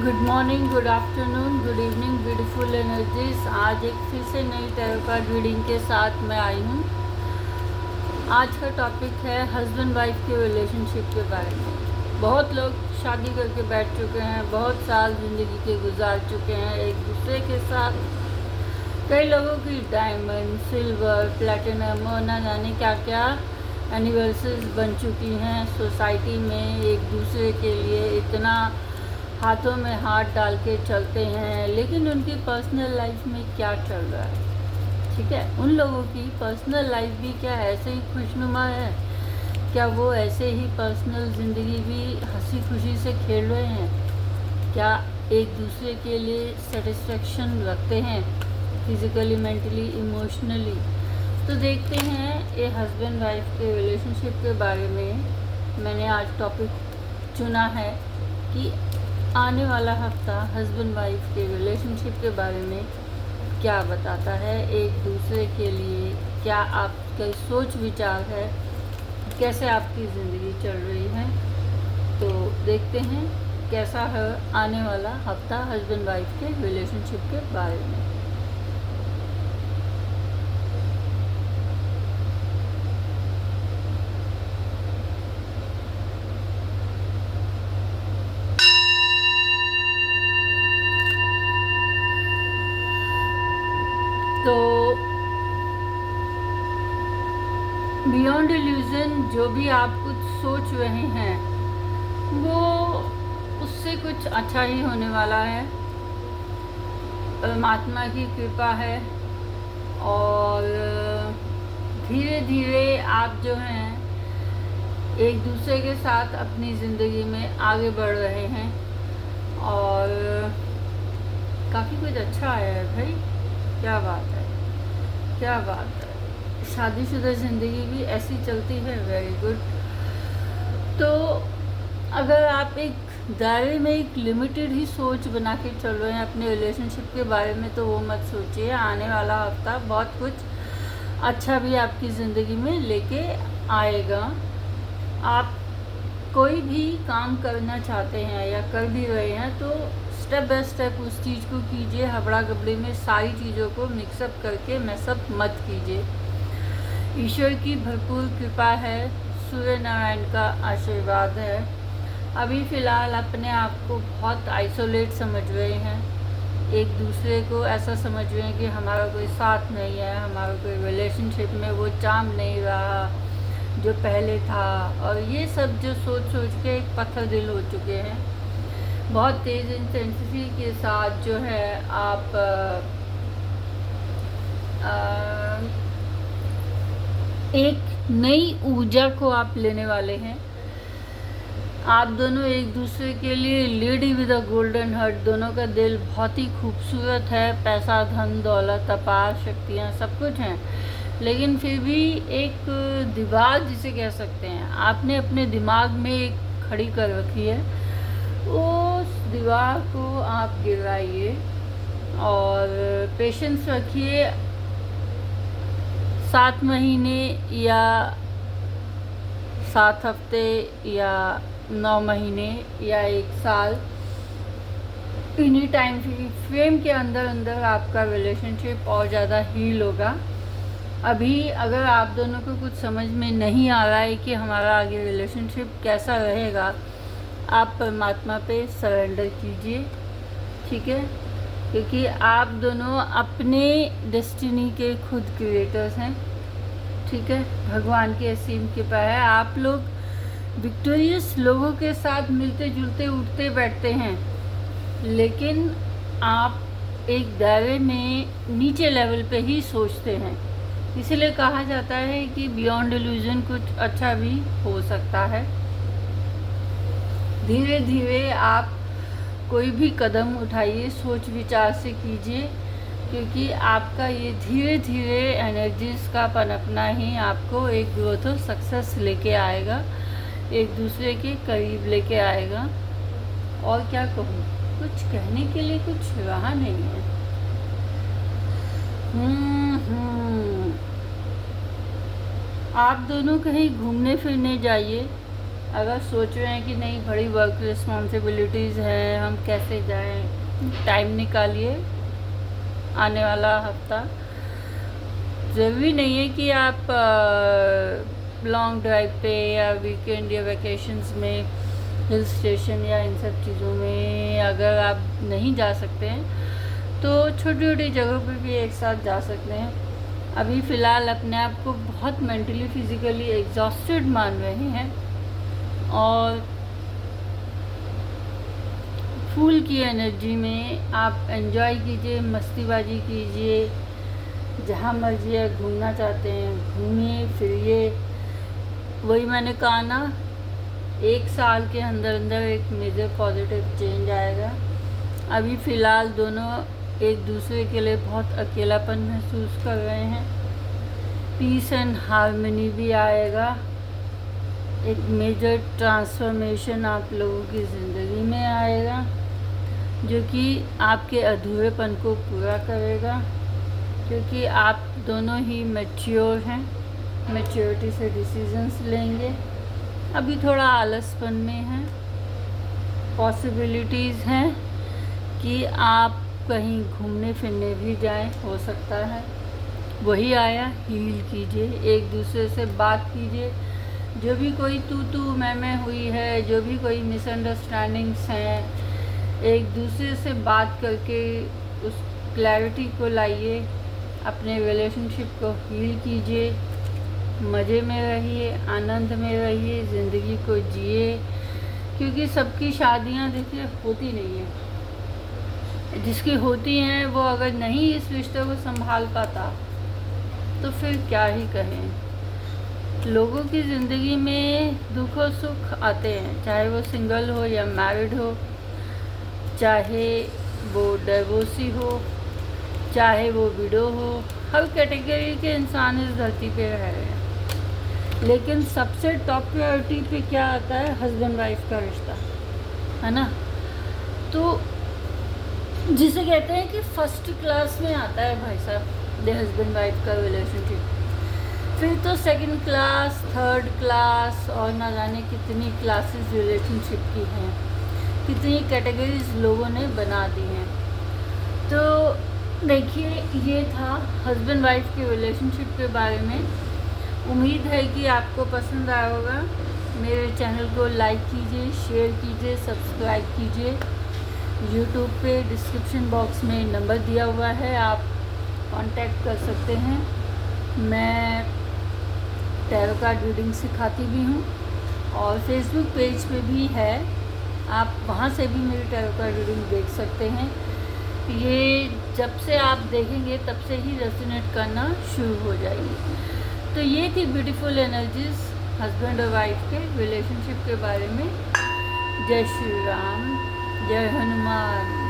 Good morning, good afternoon, good evening beautiful energies. आज एक फिर से नई टैरो कार्ड रीडिंग के साथ मैं आई हूँ। आज का टॉपिक है हस्बैंड वाइफ के रिलेशनशिप के बारे में। बहुत लोग शादी करके बैठ चुके हैं, बहुत साल ज़िंदगी के गुजार चुके हैं एक दूसरे के साथ। कई लोगों की डायमंड, सिल्वर, प्लेटिनम और ना जाने क्या क्या एनिवर्सरीज बन चुकी हैं सोसाइटी में। एक दूसरे के लिए इतना हाथों में हाथ डाल के चलते हैं, लेकिन उनकी पर्सनल लाइफ में क्या चल रहा है? ठीक है, उन लोगों की पर्सनल लाइफ भी क्या ऐसे ही खुशनुमा है? क्या वो ऐसे ही पर्सनल ज़िंदगी भी हंसी खुशी से खेल रहे हैं? क्या एक दूसरे के लिए सेटिस्फेक्शन रखते हैं फिज़िकली, मेंटली, इमोशनली? तो देखते हैं ये हस्बैंड वाइफ के रिलेशनशिप के बारे में। मैंने आज टॉपिक चुना है कि आने वाला हफ्ता हस्बैंड वाइफ के रिलेशनशिप के बारे में क्या बताता है, एक दूसरे के लिए क्या आपका सोच विचार है, कैसे आपकी ज़िंदगी चल रही है। तो देखते हैं कैसा है आने वाला हफ्ता हस्बैंड वाइफ के रिलेशनशिप के बारे में। तो बियॉन्ड इल्यूजन, जो भी आप कुछ सोच रहे हैं वो उससे कुछ अच्छा ही होने वाला है। परमात्मा की कृपा है और धीरे धीरे आप जो हैं एक दूसरे के साथ अपनी ज़िंदगी में आगे बढ़ रहे हैं और काफ़ी कुछ अच्छा आया है भाई। क्या बात है, क्या बात है। शादीशुदा ज़िंदगी भी ऐसी चलती है, वेरी गुड। तो अगर आप एक दायरे में एक लिमिटेड ही सोच बना के चल रहे हैं अपने रिलेशनशिप के बारे में, तो वो मत सोचिए। आने वाला हफ्ता बहुत कुछ अच्छा भी आपकी ज़िंदगी में लेके आएगा। आप कोई भी काम करना चाहते हैं या कर भी रहे हैं तो स्टेप बाय स्टेप उस चीज़ को कीजिए। हबड़ा गबड़ी में सारी चीज़ों को मिक्सअप करके मैसअप मत कीजिए। ईश्वर की भरपूर कृपा है, सूर्य नारायण का आशीर्वाद है। अभी फ़िलहाल अपने आप को बहुत आइसोलेट समझ रहे हैं, एक दूसरे को ऐसा समझ रहे हैं कि हमारा कोई साथ नहीं है, हमारा कोई रिलेशनशिप में वो चार्म नहीं रहा जो पहले था। और ये सब जो सोच सोच के एक पत्थर दिल हो चुके हैं। बहुत तेज़ इंटेंसिटी के साथ जो है आप एक नई ऊर्जा को आप लेने वाले हैं। आप दोनों एक दूसरे के लिए lady with a golden heart, दोनों का दिल बहुत ही खूबसूरत है। पैसा, धन, दौलत, अपार शक्तियाँ सब कुछ हैं, लेकिन फिर भी एक दीवार जिसे कह सकते हैं आपने अपने दिमाग में एक खड़ी कर रखी है। उस दीवार को आप गिराइए और पेशेंस रखिए। 7 महीने या 7 हफ्ते या 9 महीने या 1 साल, इन्हीं टाइम फ्रेम के अंदर अंदर आपका रिलेशनशिप और ज़्यादा हील होगा। अभी अगर आप दोनों को कुछ समझ में नहीं आ रहा है कि हमारा आगे रिलेशनशिप कैसा रहेगा, आप परमात्मा पे सरेंडर कीजिए, ठीक है? क्योंकि आप दोनों अपने डेस्टिनी के खुद क्रिएटर्स हैं, ठीक है? भगवान की असीम कृपा है। आप लोग विक्टोरियस लोगों के साथ मिलते जुलते उठते बैठते हैं, लेकिन आप एक दायरे में नीचे लेवल पे ही सोचते हैं। इसलिए कहा जाता है कि बियॉन्ड इल्यूजन कुछ अच्छा भी हो सकता है। धीरे धीरे आप कोई भी कदम उठाइए, सोच विचार से कीजिए, क्योंकि आपका ये धीरे धीरे एनर्जीज का पनपना ही आपको एक ग्रोथ और सक्सेस लेके आएगा, एक दूसरे के करीब लेके आएगा। और क्या कहूँ, कुछ कहने के लिए कुछ रहा नहीं है। आप दोनों कहीं घूमने फिरने जाइए अगर सोच रहे हैं कि नहीं बड़ी वर्क रिस्पॉन्सिबिलिटीज़ हैं, हम कैसे जाएं, टाइम निकालिए। आने वाला हफ्ता ज़रूरी नहीं है कि आप लॉन्ग ड्राइव पे या वीकेंड या वैकेशंस में हिल स्टेशन या इन सब चीज़ों में अगर आप नहीं जा सकते हैं तो छोटी छोटी जगहों पे भी एक साथ जा सकते हैं। अभी फ़िलहाल अपने आप को बहुत मेंटली फिज़िकली एग्जॉस्टेड मान रहे हैं और फूल की एनर्जी में आप एंजॉय कीजिए, मस्तीबाजी कीजिए, जहाँ मर्जी है घूमना चाहते हैं घूमिए फिरिए। वही मैंने कहा ना, 1 साल के अंदर अंदर एक मेजर पॉजिटिव चेंज आएगा। अभी फ़िलहाल दोनों एक दूसरे के लिए बहुत अकेलापन महसूस कर रहे हैं। पीस एंड हार्मनी भी आएगा। एक मेजर ट्रांसफॉर्मेशन आप लोगों की ज़िंदगी में आएगा जो कि आपके अधूरेपन को पूरा करेगा, क्योंकि आप दोनों ही मैच्योर हैं, मैच्योरिटी से डिसीजंस लेंगे। अभी थोड़ा आलसपन में हैं। पॉसिबिलिटीज़ हैं कि आप कहीं घूमने फिरने भी जाएं, हो सकता है। वही आया, हील कीजिए, एक दूसरे से बात कीजिए। जो भी कोई तू मैं हुई है, जो भी कोई मिसअंडरस्टैंडिंग्स हैं, एक दूसरे से बात करके उस क्लैरिटी को लाइए, अपने रिलेशनशिप को हील कीजिए, मज़े में रहिए, आनंद में रहिए, ज़िंदगी को जिए। क्योंकि सबकी शादियां देखिए होती नहीं है। जिसकी होती हैं वो अगर नहीं इस रिश्ते को संभाल पाता तो फिर क्या ही कहें। लोगों की ज़िंदगी में दुख और सुख आते हैं, चाहे वो सिंगल हो या मैरिड हो, चाहे वो डिवोर्सी हो, चाहे वो विडो हो। हर कैटेगरी के इंसान इस धरती पे रह रहे हैं, लेकिन सबसे टॉप प्रायोरिटी पे क्या आता है? हस्बैंड वाइफ का रिश्ता, है ना। तो जिसे कहते हैं कि फर्स्ट क्लास में आता है भाई साहब द हस्बैंड वाइफ का रिलेशनशिप। फिर तो सेकंड क्लास, थर्ड क्लास और ना जाने कितनी क्लासेस रिलेशनशिप की हैं, कितनी कैटेगरीज लोगों ने बना दी हैं। तो देखिए, ये था हस्बैंड वाइफ के रिलेशनशिप के बारे में। उम्मीद है कि आपको पसंद आया होगा। मेरे चैनल को लाइक कीजिए, शेयर कीजिए, सब्सक्राइब कीजिए। यूट्यूब पे डिस्क्रिप्शन बॉक्स में नंबर दिया हुआ है, आप कांटेक्ट कर सकते हैं। मैं टैरो कार्ड रीडिंग सिखाती भी हूँ और फेसबुक पेज पे भी है, आप वहाँ से भी मेरी टैरो कार्ड रीडिंग देख सकते हैं। ये जब से आप देखेंगे तब से ही रेजोनेट करना शुरू हो जाएगी। तो ये थी ब्यूटीफुल एनर्जीज हस्बैंड और वाइफ के रिलेशनशिप के बारे में। जय श्री राम, जय हनुमान।